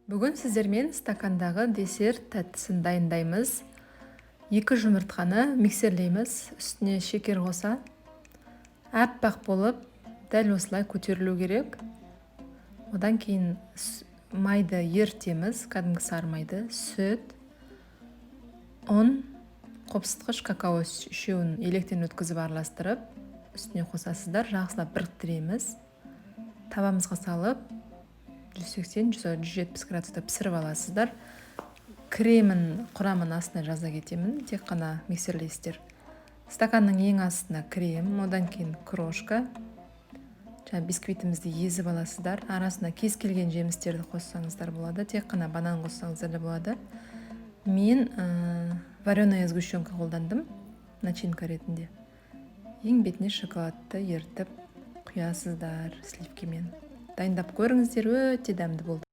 Бүгін сіздермен стакандағы десерт тәттісін дайындаймыз. 2 жұмыртқаны миксерлейміз, үстіне шекер қоса. Аппақ болып, дәл осылай көтерілу керек. Одан кейін майды ертеміз, кәдімгі сары майды, сүт, ұн, қопсытқыш какао үшеуін електен өткізіп араластырып, үстіне қосасыздар, жақсылап біріктіреміз. Табамызға салып, 180-170 градуста пісіріп аласыздар. Кремін құрамын астына жаза кетемін, тек қана миксерлейсіздер. Стаканның ең астына крем, одан кейін крошка. Бисквитімізді езіп аласыздар. Арасына кез келген жемістерді қоссаңыздар болады, тек қана банан қоссаңыздар да болады. Мен вареная сгущенка қолдандым, начинка ретінде. Ең бетіне шоколадты ертіп құясыздар сливкемен. Дайындап көріңіздер, өте дәмді болды.